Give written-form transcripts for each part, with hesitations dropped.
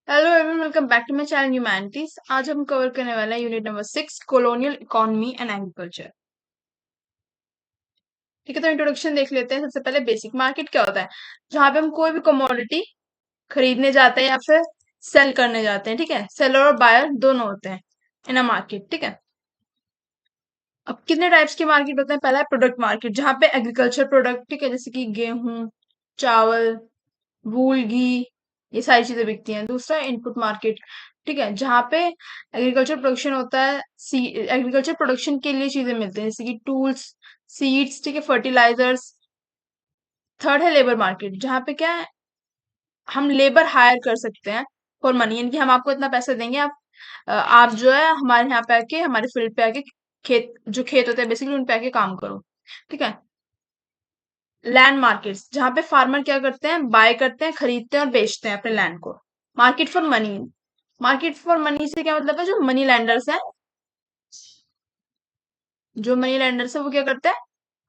Hello everyone, welcome back to my channel humanities. आज हम cover करने वाले हैं unit number 6, colonial economy and agriculture. ठीक है, तो इंट्रोडक्शन देख लेते हैं। सबसे पहले बेसिक मार्केट क्या होता है, जहां पे हम कोई भी कमोडिटी खरीदने जाते हैं या फिर सेल करने जाते हैं। ठीक है, सेलर और बायर दोनों होते हैं इन अ मार्केट। ठीक है, अब कितने टाइप्स की मार्केट होते हैं। पहला है प्रोडक्ट मार्केट, जहां पे एग्रीकल्चर प्रोडक्ट, ठीक है, जैसे कि गेहूं, चावल, वूल, घी, ये सारी चीजें बिकती हैं। दूसरा है इनपुट मार्केट, ठीक है, जहाँ पे एग्रीकल्चर प्रोडक्शन होता है। एग्रीकल्चर प्रोडक्शन के लिए चीजें मिलती हैं, जैसे कि टूल्स, सीड्स, ठीक है, फर्टिलाइजर्स। थर्ड है लेबर मार्केट, जहाँ पे क्या है, हम लेबर हायर कर सकते हैं फॉर मनी, यानी कि हम आपको इतना पैसा देंगे, आप जो है हमारे यहाँ पे आके, हमारे फील्ड पे आके, खेत होते हैं बेसिकली, उन पे आके काम करो। ठीक है, लैंड मार्केट्स, जहां पे फार्मर क्या करते हैं, बाय करते हैं, खरीदते हैं और बेचते हैं अपने लैंड को। Market for money, market for money से क्या मतलब है, जो मनी लैंडर्स हैं, वो क्या करते हैं,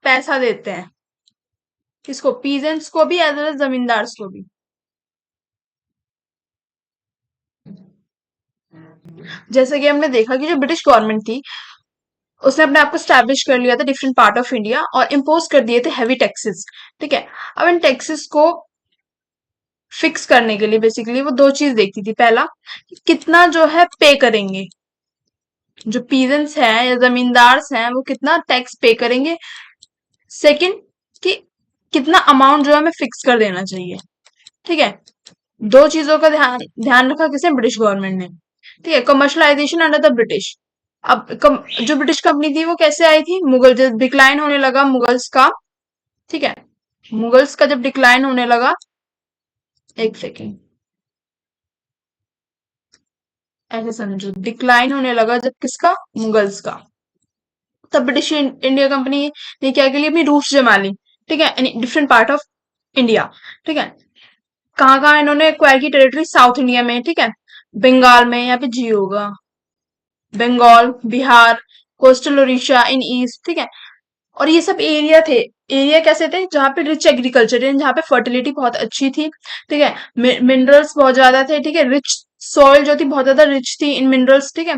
पैसा देते हैं। किसको, पीजेंट्स को भी एज वेल एज जमींदार्स को भी। जैसे कि हमने देखा कि जो ब्रिटिश गवर्नमेंट थी, उसने अपने आप को स्टैब्लिश कर लिया था डिफरेंट पार्ट ऑफ इंडिया और इम्पोज कर दिए थे हैवी टैक्सेस। ठीक है, अब इन टैक्सेस को फिक्स करने के लिए बेसिकली वो दो चीज देखती थी। पहला, कि कितना जो है पे करेंगे, जो पीजेंट्स हैं या जमींदार्स हैं वो कितना टैक्स पे करेंगे। सेकंड, कि कितना अमाउंट जो है हमें फिक्स कर देना चाहिए। ठीक है, दो चीजों का ध्यान ध्यान रखा किसने, ब्रिटिश गवर्नमेंट ने। ठीक है, कमर्शलाइजेशन अंडर द ब्रिटिश। अब जो ब्रिटिश कंपनी थी वो कैसे आई थी, मुगल जब डिक्लाइन होने लगा मुगल्स का। ठीक है, मुगल्स का जब डिक्लाइन होने लगा, एक सेकेंड, ऐसे समझो, डिक्लाइन होने लगा जब किसका, मुगल्स का, तब ब्रिटिश इंडिया कंपनी ने क्या के लिए अपनी रूट्स जमा ली। ठीक है, डिफरेंट पार्ट ऑफ इंडिया। ठीक है, कहाँ कहाँ इन्होंने एक्वायर की टेरिटरी, साउथ इंडिया में, ठीक है, बंगाल में, यहाँ पे जी होगा, बंगाल, बिहार, कोस्टल उड़ीसा इन ईस्ट। ठीक है, और ये सब एरिया थे, एरिया कैसे थे, जहाँ पे रिच एग्रीकल्चर, जहाँ पे फर्टिलिटी बहुत अच्छी थी। ठीक है, मिनरल्स बहुत ज्यादा थे। ठीक है, रिच सॉइल जो थी बहुत ज्यादा रिच थी इन मिनरल्स। ठीक है,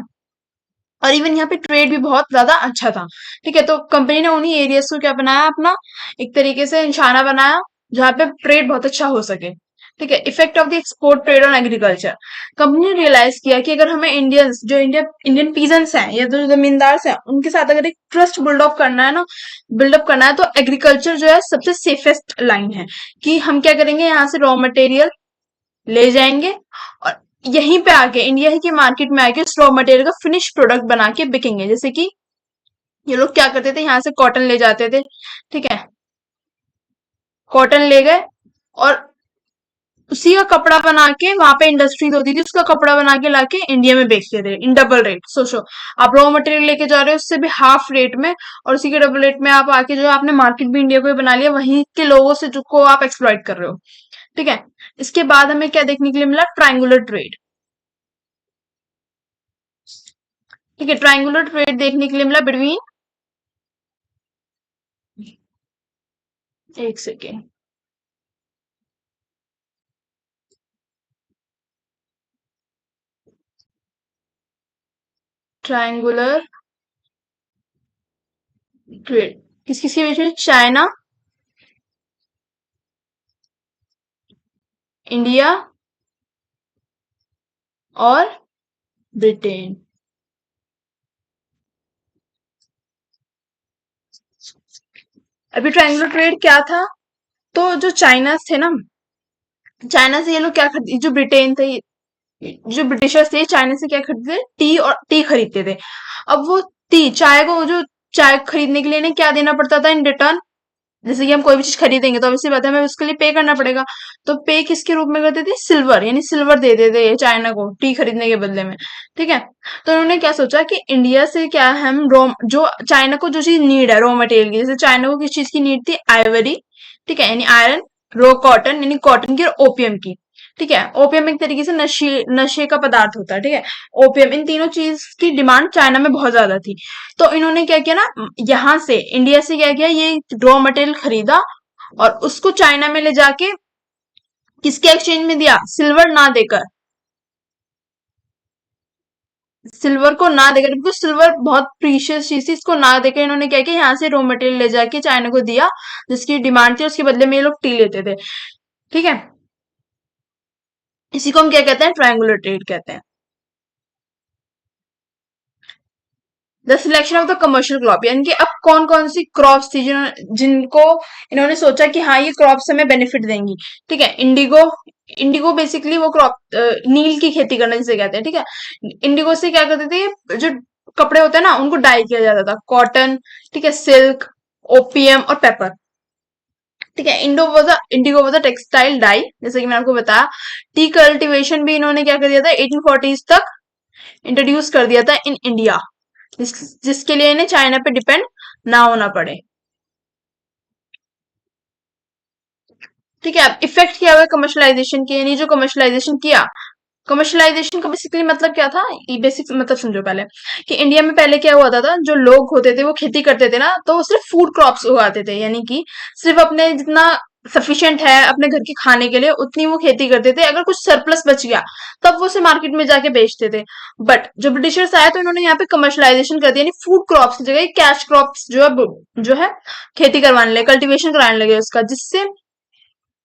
और इवन यहाँ पे ट्रेड भी बहुत ज्यादा अच्छा था। ठीक है, तो कंपनी ने उन्हीं एरियाज को क्या बनाया, अपना एक तरीके से निशाना बनाया, जहाँ पे ट्रेड बहुत अच्छा हो सके। ठीक है, effect of the export trade on agriculture. Company ने रियलाइज किया कि अगर हमें इंडियंस, जो इंडियन पीजेंट्स हैं या जो जमींदार हैं, उनके साथ अगर एक ट्रस्ट बिल्डअप करना है, तो एग्रीकल्चर जो है सबसे सेफेस्ट लाइन है। कि हम क्या करेंगे, यहाँ से रॉ मटेरियल ले जाएंगे और यहीं पे आके, इंडिया ही की मार्केट में आके, उस रॉ मटेरियल का फिनिश प्रोडक्ट बना के बिकेंगे। जैसे कि ये लोग क्या करते थे, यहाँ से कॉटन ले जाते थे। ठीक है, कॉटन ले गए और उसी का कपड़ा बना के, वहां पे इंडस्ट्रीज होती थी, उसका कपड़ा बना के लाके इंडिया में बेचते थे इन डबल रेट। सोचो, आप रॉ मटेरियल लेके जा रहे हो उससे भी हाफ रेट में, और उसी के डबल रेट में आप आके जो आपने मार्केट भी इंडिया को ही बना लिया, वहीं के लोगों से जो को आप एक्सप्लॉइट कर रहे हो। ठीक है, इसके बाद हमें क्या देखने के लिए मिला, ट्रायंगुलर ट्रेड। ठीक है, ट्रायंगुलर ट्रेड देखने के लिए मिला बिटवीन, एक सेकेंड, ट्रायंगुलर ट्रेड किस किसके बीच में, चाइना, इंडिया और ब्रिटेन। अभी ट्रायंगुलर ट्रेड क्या था, तो जो चाइना थे ना, चाइना से ये लोग क्या खरीद, जो ब्रिटेन थे, जो ब्रिटिशर्स थे, चाइना से क्या खरीदते थे, टी, और टी खरीदते थे। अब वो टी, चाय को, जो चाय खरीदने के लिए इन्हें क्या देना पड़ता था इन रिटर्न, जैसे कि हम कोई भी चीज खरीदेंगे तो ऑब्वियसली बात है, हमें उसके लिए पे करना पड़ेगा। तो पे किसके रूप में करते थे, सिल्वर, यानी सिल्वर दे देते थे चाइना को टी खरीदने के बदले में। ठीक है, तो उन्होंने क्या सोचा कि इंडिया से क्या है, हम रॉ, जो चाइना को जो चीज नीड है रॉ मटेरियल की, जैसे चाइना को किस चीज की नीड थी, आइवरी, ठीक है, यानी आयरन, रो कॉटन, यानी कॉटन की, और ओपियम की। ठीक है, ओपियम एक तरीके से नशे नशे का पदार्थ होता है। ठीक है, ओपियम, इन तीनों चीज की डिमांड चाइना में बहुत ज्यादा थी। तो इन्होंने क्या किया ना, यहाँ से इंडिया से क्या किया, ये रॉ मटेरियल खरीदा और उसको चाइना में ले जाके किसके एक्सचेंज में दिया? सिल्वर ना देकर, सिल्वर को ना देकर, बिकॉज सिल्वर बहुत प्रीशियस चीज थी, इसको ना देकर इन्होंने क्या किया, यहाँ से रॉ मटेरियल ले जाके चाइना को दिया, जिसकी डिमांड थी, उसके बदले में ये लोग टी लेते थे। ठीक है, इसी को हम क्या कहते हैं? ट्रायंगुलर ट्रेड कहते हैं। The selection of the commercial crop, यानी कि अब कौन कौन सी क्रॉप्स थी जिनको इन्होंने सोचा कि हाँ ये क्रॉप्स हमें बेनिफिट देंगी। ठीक है, इंडिगो, इंडिगो बेसिकली वो क्रॉप, नील की खेती करना जिसे कहते हैं। ठीक है, इंडिगो से क्या करते थे, जो कपड़े होते हैं ना उनको डाई किया जाता था, कॉटन, ठीक है, सिल्क, ओपीएम और पेपर। ठीक है, indigo was a textile dye, जैसे कि मैंने आपको बताया। टी कल्टीवेशन भी इन्होंने क्या कर दिया था, 1840s तक इंट्रोड्यूस कर दिया था इन इंडिया, जिसके लिए इन्हें चाइना पे डिपेंड ना होना पड़े। ठीक है, अब इफेक्ट क्या हुआ कमर्शलाइजेशन के, यानी जो कमर्शलाइजेशन किया, कमर्शलाइजेशन का बेसिकली मतलब क्या था, ये बेसिक मतलब समझो पहले, कि इंडिया में पहले क्या हुआ था, जो लोग होते थे वो खेती करते थे ना, तो वो सिर्फ फूड क्रॉप्स उगाते थे, यानी कि सिर्फ अपने जितना सफिशिएंट है अपने घर के खाने के लिए उतनी वो खेती करते थे, अगर कुछ सरप्लस बच गया तब वो उसे मार्केट में जाके बेचते थे। बट जब ब्रिटिशर्स आए तो इन्होंने यहाँ पे कमर्शलाइजेशन कर दिया, यानी फूड क्रॉप्स की जगह कैश क्रॉप्स जो है खेती करवाने लगे, कल्टीवेशन कराने लगे उसका, जिससे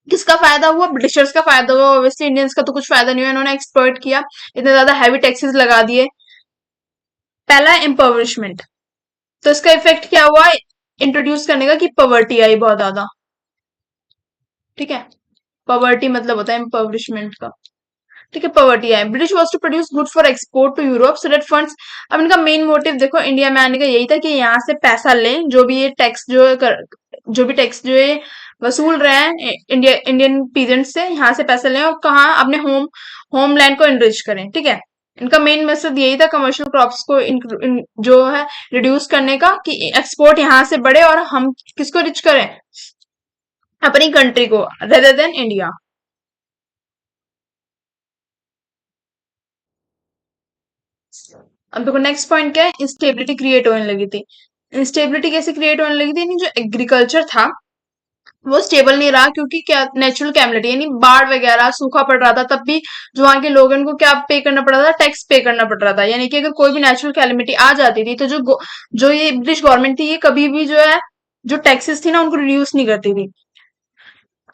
किसका फायदा हुआ? ब्रिटिशर्स का फायदा हुआ, ऑब्वियसली इंडियंस का तो कुछ फायदा नहीं हुआ, इन्होंने एक्सप्लॉइट किया, इतने ज्यादा हैवी टैक्सेस लगा दिए। पहला एम्पावरमेंट, तो इसका इफेक्ट क्या हुआ इंट्रोड्यूस करने का, कि पॉवर्टी आई बहुत ज्यादा। ठीक है, पॉवर्टी मतलब होता है एम्पावरमेंट का। ठीक है, पॉवर्टी है, British was to produce good for export to Europe so that funds. अब इनका मेन मोटिव देखो इंडिया में आने का यही था कि यहाँ से पैसा लें, जो भी ये टैक्स जो है जो भी टैक्स जो ये वसूल रहे हैं इंडियन पीजेंट से, यहाँ से पैसा लें और कहाँ अपने होमलैंड को इनरिच करें। ठीक है, इनका मेन मकसद यही था कमर्शियल क्रॉप्स को जो है रिड्यूस करने का, कि एक्सपोर्ट यहाँ से बढ़े और हम किसको रिच करें? अपनी कंट्री को, रेदर देन इंडिया। अब देखो नेक्स्ट पॉइंट क्या है, इंस्टेबिलिटी क्रिएट होने लगी थी। इंस्टेबिलिटी कैसे क्रिएट होने लगी थी, यानी जो एग्रीकल्चर था वो स्टेबल नहीं रहा, क्योंकि क्या, नेचुरल कैमिलिटी, यानी बाढ़ वगैरह सूखा पड़ रहा था, तब भी जो वहां के लोगों को क्या पे करना पड़ रहा था, टैक्स पे करना पड़ रहा था। यानी कि अगर कोई भी नेचुरल कैलिमिटी आ जाती थी तो जो ये ब्रिटिश गवर्नमेंट थी ये कभी भी जो है जो टैक्सेस थी ना उनको रिड्यूस नहीं करती थी।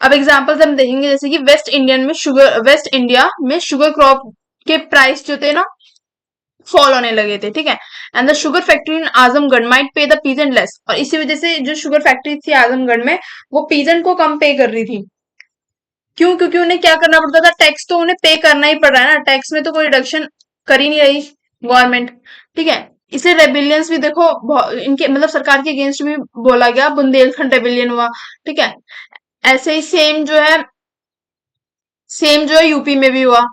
अब एग्जाम्पल्स हम देखेंगे, जैसे कि वेस्ट इंडिया में शुगर क्रॉप के प्राइस जो थे ना फॉल होने लगे थे। ठीक है, and the sugar factory in Azamgarh might पे द पीजेंट लेस, और इसी वजह से जो शुगर फैक्ट्री थी आजमगढ़ में वो पीजेंट को कम पे कर रही थी। क्यों? क्योंकि उन्हें क्या करना पड़ता था, टैक्स तो उन्हें पे करना ही पड़ रहा है ना, टैक्स में तो कोई रिडक्शन कर ही नहीं रही गवर्नमेंट। ठीक है, इसलिए रेबिलियंस भी देखो इनके मतलब सरकार के अगेंस्ट भी बोला गया, बुंदेलखंड रेबिलियन हुआ। ठीक है, ऐसे ही सेम जो है यूपी में भी हुआ।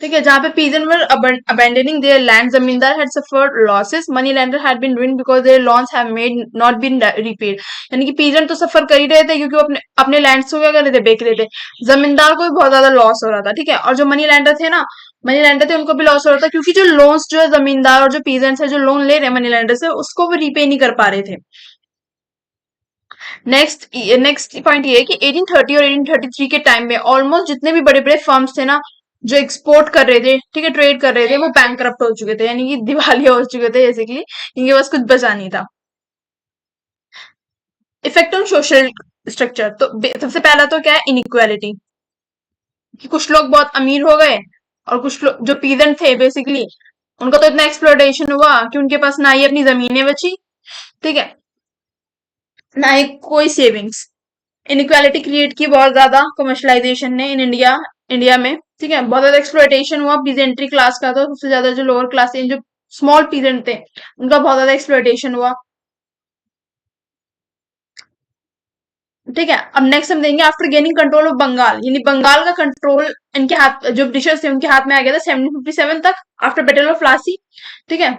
ठीक है, जहां पे peasant were abandoning their land, जमींदार had suffered losses, money lender had been ruined because their loans have made not been repaid। यानी कि पीजन तो सफर कर ही रहे थे, क्योंकि वो अपने अपने लैंड को क्या कर रहे थे, बेच रहे थे। जमींदार को भी बहुत ज्यादा लॉस हो रहा था। ठीक है, और जो मनी लैंडर थे ना, मनी लैंडर थे उनको भी लॉस हो रहा था, क्योंकि जो लोन्स जो है जमींदार और जो पीजेंट्स है जो लोन ले रहे हैं मनी लैंडर से, उसको वो रीपे नहीं कर पा रहे थे। नेक्स्ट नेक्स्ट पॉइंट ये है कि 1830 और 1833 के टाइम में ऑलमोस्ट जितने भी बड़े बड़े फर्म्स थे ना जो एक्सपोर्ट कर रहे थे, ठीक है, ट्रेड कर रहे थे, वो बैंक हो चुके थे, यानी कि दिवालिया हो चुके थे बेसिकली, इनके पास कुछ बचा नहीं था। इफेक्ट ऑन सोशल स्ट्रक्चर, तो सबसे पहला तो क्या है, इनइक्वालिटी, कि कुछ लोग बहुत अमीर हो गए और कुछ लोग जो पीजेंट थे बेसिकली उनका तो इतना एक्सप्लोटेशन हुआ कि उनके पास ना ही अपनी जमीनें बची, ठीक है, ना ही कोई सेविंग्स। इनइक्वालिटी क्रिएट की बहुत ज्यादा कमर्शलाइजेशन ने इन इंडिया में। ठीक है, बहुत ज्यादा एक्सप्लोइटेशन हुआ पीजेंट्री क्लास का, तो सबसे ज्यादा जो लोअर क्लास जो स्मॉल पीजेंट थे उनका बहुत ज्यादा एक्सप्लोइटेशन हुआ। ठीक है, अब नेक्स्ट हम देंगे after gaining control of Bengal, यानी बंगाल का कंट्रोल इनके हाथ, जो ब्रिटिशर्स थे उनके हाथ में आ गया था 1757 तक, आफ्टर बैटल ऑफ प्लासी। ठीक है,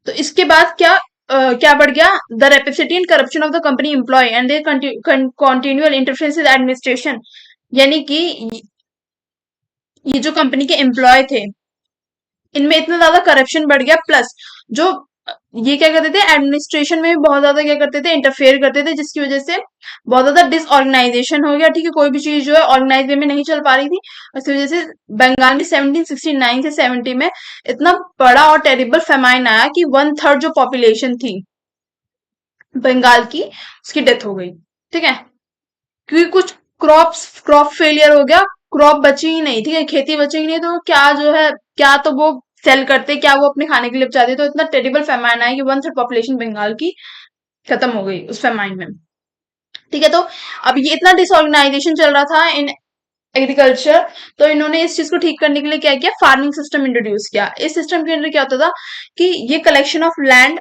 तो इसके बाद क्या बढ़ गया, the rapacity and corruption of the company employ and their continual interference administration, यानी कि ये जो कंपनी के एम्प्लॉय थे इनमें इतना ज्यादा करप्शन बढ़ गया, प्लस जो ये क्या करते थे, एडमिनिस्ट्रेशन में भी बहुत ज्यादा क्या करते थे, इंटरफेयर करते थे, जिसकी वजह से बहुत ज्यादा डिसऑर्गेनाइजेशन हो गया। ठीक है, कोई भी चीज जो है ऑर्गेनाइज वे में नहीं चल पा रही थी। इसकी वजह से बंगाल में 1769 से 70 में इतना बड़ा और टेरिबल फेमाइन आया कि 1/3 जो पॉपुलेशन थी बंगाल की, उसकी डेथ हो गई। ठीक है, क्योंकि कुछ क्रॉप फेलियर हो गया, क्रॉप बची ही नहीं। ठीक है, खेती बची ही नहीं, तो क्या जो है, क्या तो वो सेल करते, क्या वो अपने खाने के लिए बचाते, तो इतना टेरिबल फेमाइन आया कि 1/3 पॉपुलेशन बंगाल की खत्म हो गई उस फेमाइन में। ठीक है, तो अब ये इतना डिसऑर्गेनाइजेशन चल रहा था इन एग्रीकल्चर, तो इन्होंने इस चीज को ठीक करने के लिए क्या किया, फार्मिंग सिस्टम इंट्रोड्यूस किया। इस सिस्टम के अंदर क्या होता था कि ये collection of land,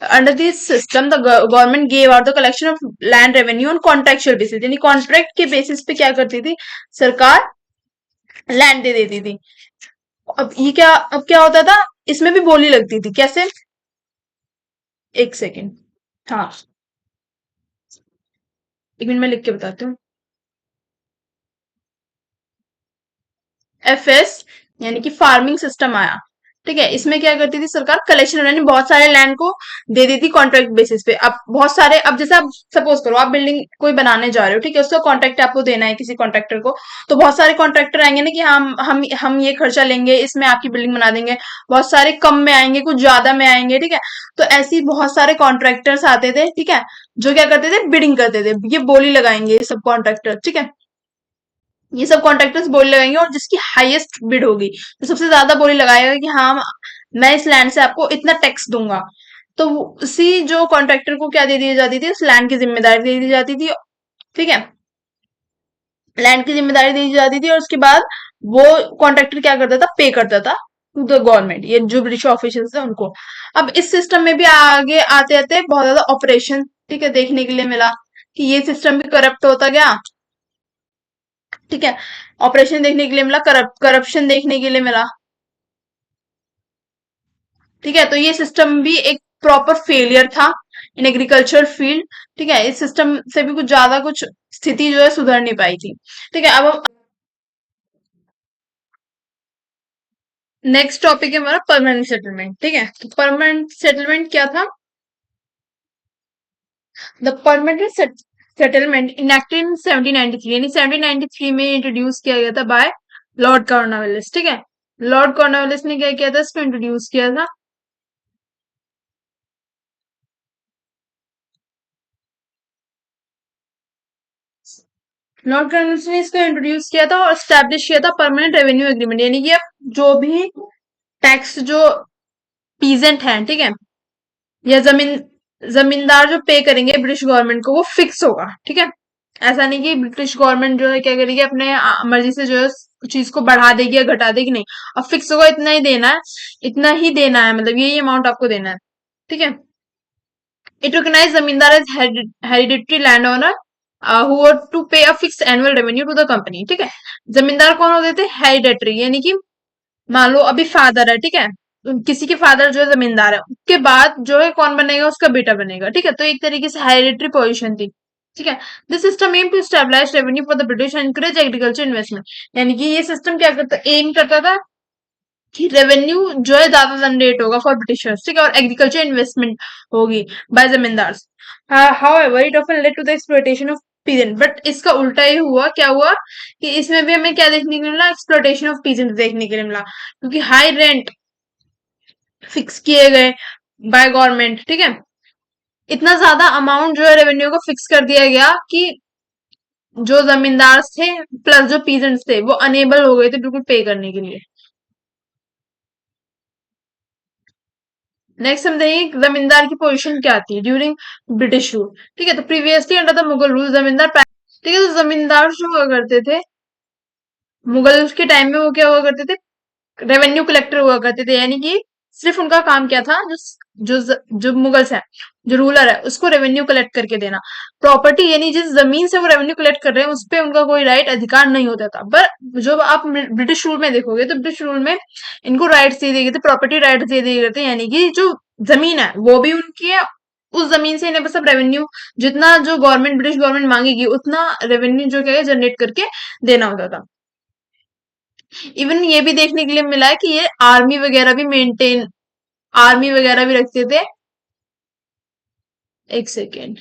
under this system the government gave out the collection of land revenue on contractual basis, यानी कॉन्ट्रैक्ट के बेसिस पे क्या करती थी सरकार, लैंड दे देती थी। अब क्या होता था, इसमें भी बोली लगती थी, कैसे, एक सेकेंड, हाँ, एक मिनट में लिख के बताती हूँ। FS यानी कि फार्मिंग सिस्टम आया। ठीक है, इसमें क्या करती थी सरकार, कलेक्शन यानी बहुत सारे लैंड को दे देती कॉन्ट्रैक्ट बेसिस पे। अब बहुत सारे, अब जैसे आप सपोज करो आप बिल्डिंग कोई बनाने जा रहे हो, ठीक है, उसका कॉन्ट्रैक्ट आपको देना है किसी कॉन्ट्रैक्टर को, तो बहुत सारे कॉन्ट्रैक्टर आएंगे ना कि हम ये खर्चा लेंगे, इसमें आपकी बिल्डिंग बना देंगे। बहुत सारे कम में आएंगे, कुछ ज्यादा में आएंगे। ठीक है, तो ऐसी बहुत सारे कॉन्ट्रैक्टर्स आते थे। ठीक है, जो क्या करते थे, बिडिंग करते थे, ये बोली लगाएंगे ये सब कॉन्ट्रैक्टर। ठीक है, ये सब कॉन्ट्रैक्टर्स बोली लगाएंगे, और जिसकी हाईएस्ट बिड होगी, जो सबसे ज्यादा बोली लगाएगा कि हाँ मैं इस लैंड से आपको इतना टैक्स दूंगा, तो उसी जो कॉन्ट्रैक्टर को क्या दे दी जाती थी, उस लैंड की जिम्मेदारी दे दी जाती थी। ठीक है, लैंड की जिम्मेदारी दे दी जाती थी, और उसके बाद वो कॉन्ट्रैक्टर क्या करता था, पे करता था टू द गवर्नमेंट, ये जो ब्रिटिश ऑफिशियल्स थे उनको। अब इस सिस्टम में भी आगे आते आते बहुत ज्यादा ऑपरेशन, ठीक है, देखने के लिए मिला कि ये सिस्टम भी करप्ट होता गया। ठीक है, ऑपरेशन देखने के लिए मिला, करप्शन देखने के लिए मिला। ठीक है, तो ये सिस्टम भी एक प्रॉपर फेलियर था इन एग्रीकल्चर फील्ड। ठीक है, इस सिस्टम से भी कुछ ज्यादा कुछ स्थिति जो है सुधर नहीं पाई थी। ठीक है, अब हम नेक्स्ट टॉपिक है हमारा परमानेंट सेटलमेंट। ठीक है, तो परमानेंट सेटलमेंट क्या था, द परमानेंट सेटलमेंट इनेक्टेड इन 1793, यानी 1793 में इंट्रोड्यूस किया गया था बाय लॉर्ड कॉर्नवालिस। ठीक है, लॉर्ड कॉर्नवालिस ने क्या किया था, इसको इंट्रोड्यूस किया था। लॉर्ड कर्नल्स ने इसको इंट्रोड्यूस किया था और स्टैब्लिश किया था परमानेंट रेवेन्यू एग्रीमेंट, यानी कि अब जो भी टैक्स जो पीजेंट है, ठीक है, या जमींदार जो पे करेंगे ब्रिटिश गवर्नमेंट को, वो फिक्स होगा। ठीक है, ऐसा नहीं कि ब्रिटिश गवर्नमेंट जो है क्या करेगी, अपने मर्जी से जो है चीज को बढ़ा देगी या घटा देगी, नहीं, अब फिक्स होगा, इतना ही देना है, इतना ही देना है, मतलब यही अमाउंट आपको देना है। ठीक है, it recognise zamindar as hereditary landowner who are to pay a fix annual revenue to the company. ठीक है, जमींदार कौन होते थे, हेरिडेटरी, यानी कि मान लो अभी फादर है, ठीक है, किसी के फादर जो है जमींदार है, उसके बाद जो है कौन बनेगा, उसका बेटा बनेगा। ठीक है, तो एक तरीके से हेरिडेटरी पोजीशन थी। ठीक है, this system aim to stabilise revenue for the British and encourage agriculture investment, यानी कि ये सिस्टम क्या करता, एम करता था कि रेवेन्यू जो है ज्यादा जनरेट होगा फॉर ब्रिटिशर्स। ठीक है, और एग्रीकल्चर इन्वेस्टमेंट होगी by zamindar. However it often led to the exploitation of peasant, but इसका उल्टा ही हुआ, क्या हुआ कि इसमें भी हमें क्या देखने को मिला, एक्सप्लॉयटेशन ऑफ पीजेंट देखने के लिए मिला, क्योंकि हाई रेंट फिक्स किए गए बाय गवर्नमेंट। ठीक है, इतना ज्यादा अमाउंट जो है रेवेन्यू को फिक्स कर दिया गया कि जो जमींदार थे प्लस जो पीजेंट्स थे वो अनेबल हो गए थे बिल्कुल पे करने के लिए। नेक्स्ट हम देखेंगे जमींदार की पोजीशन क्या थी ड्यूरिंग ब्रिटिश रूल। ठीक है, तो previously under the Mughal rule जमींदार ठीक है, तो जमींदार जो हुआ करते थे मुगल के टाइम में, वो क्या हुआ करते थे, रेवेन्यू कलेक्टर हुआ करते थे, यानी कि सिर्फ उनका काम क्या था, जो मुगल्स है, जो रूलर है, उसको रेवेन्यू कलेक्ट करके देना। प्रॉपर्टी यानी जिस जमीन से वो रेवेन्यू कलेक्ट कर रहे हैं उस पे उनका कोई राइट अधिकार नहीं होता था। पर जो आप ब्रिटिश रूल में देखोगे तो ब्रिटिश रूल में इनको राइट्स दे दिए गए थे, प्रॉपर्टी राइट्स दे दिए गए थे, यानी कि जो जमीन है वो भी उनकी है, उस जमीन से इन्हें बस अब रेवेन्यू जितना जो गवर्नमेंट ब्रिटिश गवर्नमेंट मांगेगी उतना रेवेन्यू जो क्या है जनरेट करके देना होता था। इवन ये भी देखने के लिए मिला है कि ये आर्मी वगैरह भी मेंटेन आर्मी वगैरह भी रखते थे। एक सेकेंड।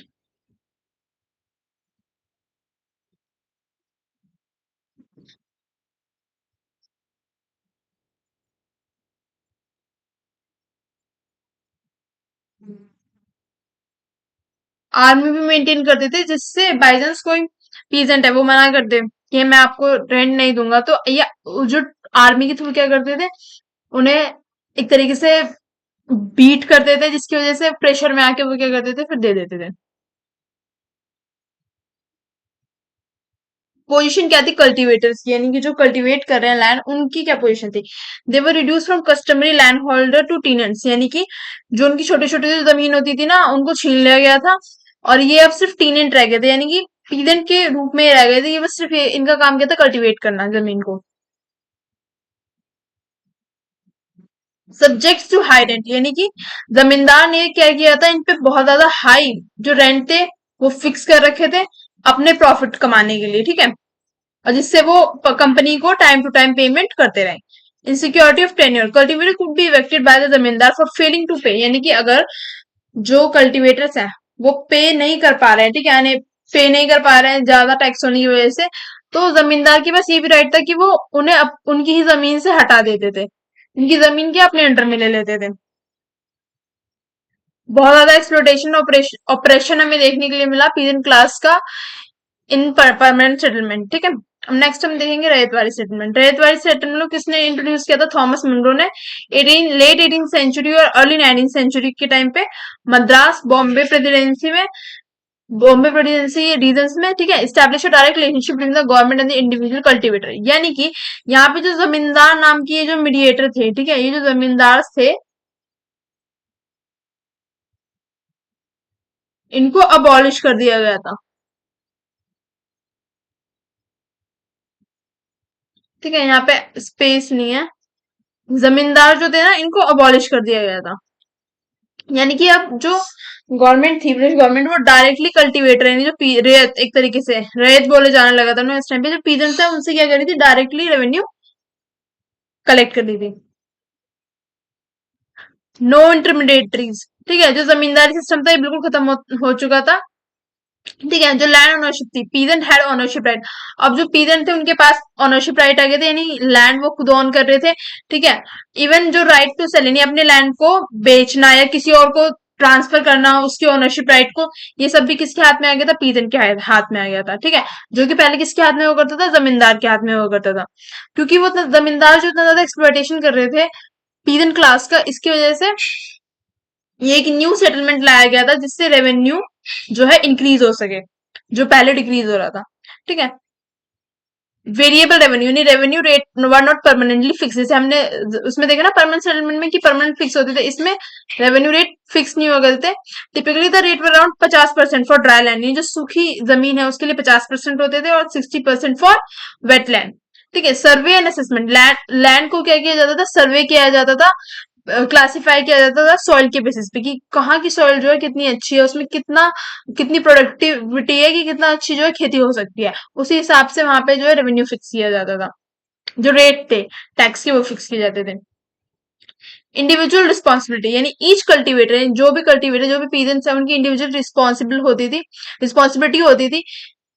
आर्मी भी मेंटेन करते थे, जिससे बाई चांस कोई पीजेंट है वो मना कर दे कि मैं आपको रेंट नहीं दूंगा, तो या जो आर्मी के थ्रू क्या करते थे, उन्हें एक तरीके से बीट करते थे, जिसकी वजह से प्रेशर में आके वो क्या करते थे, फिर दे देते थे। पोजीशन क्या थी कल्टीवेटर्स की, यानी कि जो कल्टीवेट कर रहे हैं लैंड, उनकी क्या पोजीशन थी। They were reduce from customary landholder to tenants, यानी कि जो उनकी छोटी छोटी जो जमीन होती थी ना, उनको छीन लिया गया था, और ये अब सिर्फ टीनेंट रह गए थे, यानी कि पीजेंट के रूप में रह गए थे। ये बस सिर्फ इनका काम क्या था, कल्टीवेट करना जमीन को। सब्जेक्ट टू हाई रेंट, यानी कि जमींदार ने क्या किया था, इन पे बहुत ज्यादा हाई जो रेंट थे वो फिक्स कर रखे थे अपने प्रॉफिट कमाने के लिए, ठीक है, और जिससे वो कंपनी को टाइम टू टाइम पेमेंट करते रहे। Insecurity of tenure, cultivator could be evicted by the zamindar for failing to pay, यानी कि अगर जो कल्टीवेटर्स हैं वो पे नहीं कर पा रहे हैं, ठीक है, यानी पे नहीं कर पा रहे हैं ज्यादा टैक्स होने की वजह से, तो जमींदार के पास ये भी राइट था कि वो उन्हें उनकी ही जमीन से हटा देते थे, उनकी जमीन के अपने अंडर में ले लेते थे। बहुत ज्यादा एक्सप्लोटेशन ऑपरेशन ऑपरेशन हमें देखने के लिए मिला पीजन क्लास का इन परमानेंट सेटलमेंट, ठीक है। अब नेक्स्ट हम देखेंगे रैयतवाड़ी सेटलमेंट। रैयतवाड़ी सेटलमेंट को किसने इंट्रोड्यूस किया था, थॉमस मुनरो ने। लेट 18th सेंचुरी और अर्ली 19th सेंचुरी के टाइम पे मद्रास बॉम्बे प्रेसिडेंसी रीजन्स में, ठीक है, establish direct relationship between the government and the individual cultivator, यानी कि यहाँ पे जो जमींदार नाम की ये जो मीडिएटर थे, ठीक है, ये जो जमींदार थे, इनको अबॉलिश कर दिया गया था, ठीक है, यहाँ पे स्पेस नहीं है। जमींदार जो थे ना, इनको अबॉलिश कर दिया गया था, यानी कि अब जो गवर्नमेंट थी, ब्रिटिश गवर्नमेंट, वो डायरेक्टली कल्टीवेटर, यानी जो रेत, एक तरीके से रेत बोले जाने लगा था ना इस टाइम पे, जो पीजेंट्स है उनसे क्या करी थी, डायरेक्टली रेवेन्यू कलेक्ट कर ली थी। नो इंटरमीडिएटरीज, ठीक है, जो जमींदारी सिस्टम था ये बिल्कुल खत्म हो चुका था, ठीक है। जो लैंड ओनरशिप थी, पीजेंट हैड ओनरशिप राइट, अब जो पीजेंट थे उनके पास ओनरशिप राइट आ गए थे, यानी लैंड वो खुद ओन कर रहे थे, ठीक है। इवन जो राइट टू सेल, यानी अपने लैंड को बेचना या किसी और को ट्रांसफर करना उसके ओनरशिप राइट को, ये सब भी किसके हाथ में आ गया था, पीजेंट के हाथ में आ गया था, ठीक है। जो कि पहले किसके हाथ में हुआ करता था, जमींदार के हाथ में हुआ करता था, क्योंकि वो जमींदार जो इतना ज्यादा एक्सप्लॉयटेशन कर रहे थे पीजेंट क्लास का, इसकी वजह से ये एक न्यू सेटलमेंट लाया गया था, जिससे रेवेन्यू जो है इंक्रीज हो सके, जो पहले डिक्रीज हो रहा था, ठीक है। वेरिएबल रेवेन्यू, यानी revenue rate were not permanently fix, जैसे हमने उसमें देखा ना परमानेंट सेटलमेंट में कि परमानेंट फिक्स होते थे, इसमें रेवेन्यू रेट फिक्स नहीं हुआ करते। Typically the rate were around 50% for dry land, जो सूखी जमीन है उसके लिए 50% होते थे, और 60% फॉर वेटलैंड, ठीक है। सर्वे एंड असेसमेंट, लैंड को क्या किया जाता था, सर्वे किया जाता था, क्लासिफाई किया जाता था सॉइल के बेसिस पे, कि कहाँ की सॉइल जो है कितनी अच्छी है, उसमें कितनी प्रोडक्टिविटी है, कि कितना अच्छी जो है खेती हो सकती है, उसी हिसाब से वहां पे जो है रेवेन्यू फिक्स किया जाता था, जो रेट थे टैक्स के वो फिक्स किए जाते थे। इंडिविजुअल रिस्पॉन्सिबिलिटी, यानी ईच कल्टीवेटर, जो भी पीजेंट्स है उनकी इंडिविजुअल रिस्पॉन्सिबिलिटी होती थी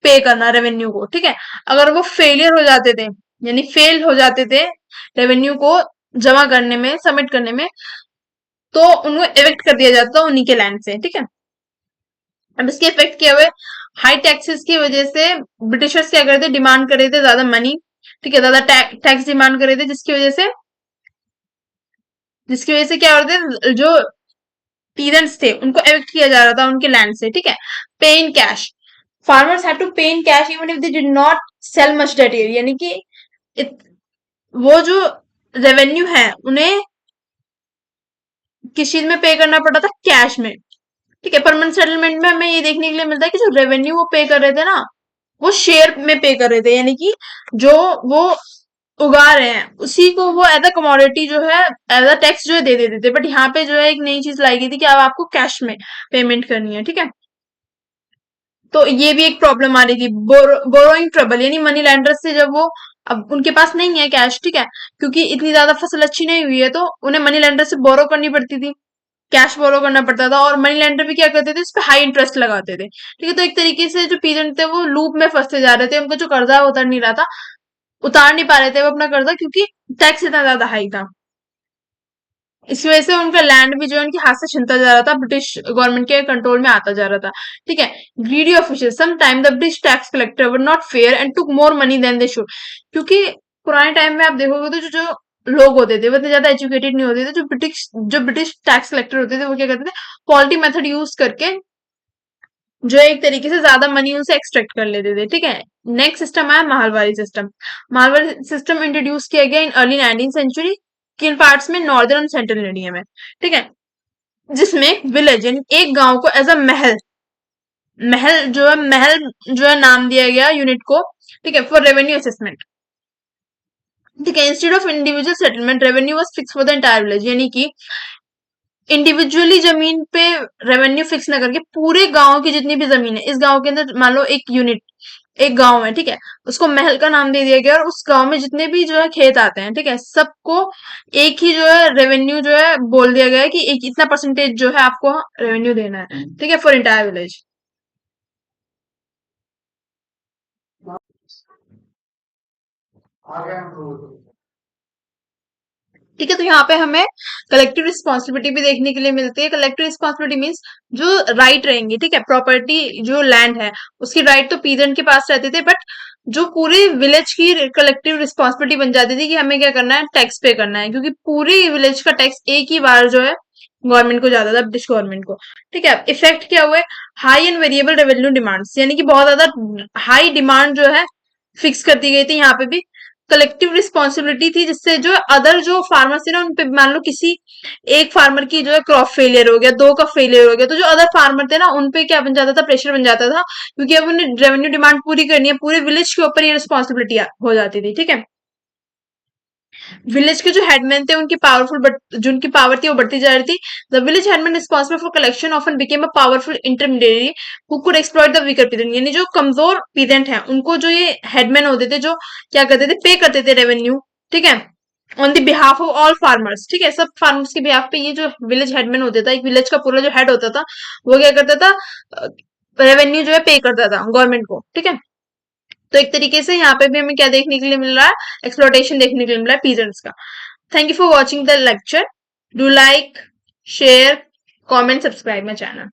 पे करना रेवेन्यू को, ठीक है। अगर वो फेलियर हो जाते थे, यानी फेल हो जाते थे रेवेन्यू को जमा करने में, सबमिट करने में, तो उनको इवेक्ट कर दिया जाता था उन्हीं के लैंड से, ठीक है। अब इसके इफेक्ट क्या हुए, हाई टैक्सेस की वजह से ब्रिटिशर्स क्या करते, डिमांड कर रहे थे ज्यादा मनी, ठीक है, ज्यादा टैक्स डिमांड कर रहे थे, जिसकी वजह से क्या होते थे, जो पीरेंट्स थे उनको एविक्ट किया जा रहा था उनके लैंड से, ठीक है। Pay in cash, farmers had to pay in cash even if they did not sell much that year, यानी कि वो जो रेवेन्यू है उन्हें किस चीज में पे करना पड़ता था, कैश में, ठीक है। परमानेंट सेटलमेंट में हमें ये देखने के लिए मिलता है कि जो रेवेन्यू वो पे कर रहे थे ना, वो शेयर में पे कर रहे थे, यानी कि जो वो उगा रहे हैं उसी को वो एज अ कमोडिटी जो है, एज अ टैक्स जो है दे देते थे, बट यहाँ पे जो है एक नई चीज लाई गई थी कि अब आपको कैश में पेमेंट करनी है, ठीक है। तो ये भी एक प्रॉब्लम आ रही थी, बोरोइंग ट्रबल, यानी मनी लैंडर्स से जब वो अब उनके पास नहीं है कैश, ठीक है, क्योंकि इतनी ज्यादा फसल अच्छी नहीं हुई है, तो उन्हें मनी लेंडर से बोरो करनी पड़ती थी, कैश बोरो करना पड़ता था, और मनी लेंडर भी क्या करते थे, उस पर हाई इंटरेस्ट लगाते थे, ठीक है। तो एक तरीके से जो पीजेंट थे वो लूप में फंसते जा रहे थे, उनका जो कर्जा उतर नहीं रहा था, उतार नहीं पा रहे थे वो अपना कर्जा, क्योंकि टैक्स इतना ज्यादा हाई था। इस वजह से उनका लैंड भी जो है उनके हाथ से छिनता जा रहा था, ब्रिटिश गवर्नमेंट के कंट्रोल में आता जा रहा था, ठीक है। Greedy official some time the British tax collector were not fair and took more money than they should, क्योंकि पुराने टाइम में आप देखोगे तो जो लोग होते थे वो इतने ज्यादा एजुकेटेड नहीं होते थे, जो ब्रिटिश टैक्स कलेक्टर होते थे वो क्या करते थे, पॉलिटी मेथड यूज करके जो एक तरीके से ज्यादा मनी उनसे एक्सट्रैक्ट कर लेते थे, ठीक है। नेक्स्ट सिस्टम आया माहलवारी सिस्टम। माहलवारी सिस्टम इंट्रोड्यूस किया गया इन अर्ली 19th सेंचुरी, किन पार्ट्स में, नॉर्दर्न और सेंट्रल इंडिया में, ठीक है। जिसमें विलेज यानी एक गांव को एज अ महल, महल जो है नाम दिया गया यूनिट को, ठीक है, फॉर रेवेन्यू असेसमेंट, ठीक है। Instead of individual settlement revenue was fix for the entire village, यानी कि इंडिविजुअली जमीन पे रेवेन्यू फिक्स ना करके पूरे गांव की जितनी भी जमीन है, इस गांव के अंदर मान लो एक यूनिट, एक गांव है, ठीक है, उसको महल का नाम दे दिया गया, और उस गांव में जितने भी जो है खेत आते हैं, ठीक है, सबको एक ही जो है रेवेन्यू जो है बोल दिया गया है कि एक इतना परसेंटेज जो है आपको रेवेन्यू देना है, ठीक है, फॉर इंटायर विलेज। ठीक है, तो यहाँ पे हमें कलेक्टिव रिस्पॉन्सिबिलिटी भी देखने के लिए मिलती है। कलेक्टिव रिस्पॉन्सिबिलिटी मीन्स जो राइट रहेंगी, ठीक है, प्रॉपर्टी जो लैंड है उसकी राइट तो पीजेंट के पास रहते थे, बट जो पूरे विलेज की कलेक्टिव रिस्पॉन्सिबिलिटी बन जाती थी कि हमें क्या करना है, टैक्स पे करना है, क्योंकि पूरी विलेज का टैक्स एक ही बार जो है गवर्नमेंट को जाता था, ब्रिटिश गवर्नमेंट को, ठीक है। इफेक्ट क्या हुए, high and variable revenue demands, यानी कि बहुत ज्यादा हाई डिमांड जो है फिक्स कर दी गई थी यहाँ पे भी। कलेक्टिव रिस्पॉन्सिबिलिटी थी, जिससे जो अदर जो फार्मर्स थे ना, उन पे मान लो किसी एक फार्मर की जो है क्रॉप फेलियर हो गया, दो का फेलियर हो गया, तो जो अदर फार्मर थे ना उन पे क्या बन जाता था, प्रेशर बन जाता था, क्योंकि अब उन्हें रेवेन्यू डिमांड पूरी करनी है, पूरे विलेज के ऊपर ये रिस्पॉन्सिबिलिटी हो जाती थी, ठीक है। विलेज के जो हेडमैन थे उनकी पावरफुल, बट जो उनकी पावर थी वो बढ़ती जा रही थी। The village headman responsible for collection often became a powerful intermediary who could exploit the weaker peasant, यानी जो कमजोर पीजेंट है उनको जो ये हेडमैन होते थे, जो क्या करते थे, पे करते थे रेवेन्यू, ठीक है, on the behalf of all farmers, ठीक है, सब फार्मर्स के बिहाफ पे ये जो विलेज हेडमैन होता था, एक विलेज का पूरा जो हेड होता था, वो क्या करता था, रेवेन्यू जो है पे करता था गवर्नमेंट को, ठीक है। तो एक तरीके से यहाँ पे भी हमें क्या देखने के लिए मिल रहा है, एक्सप्लोटेशन देखने के लिए मिल रहा है पीजेंट्स का। Thank you for watching the lecture. Do like, share, comment, subscribe my channel.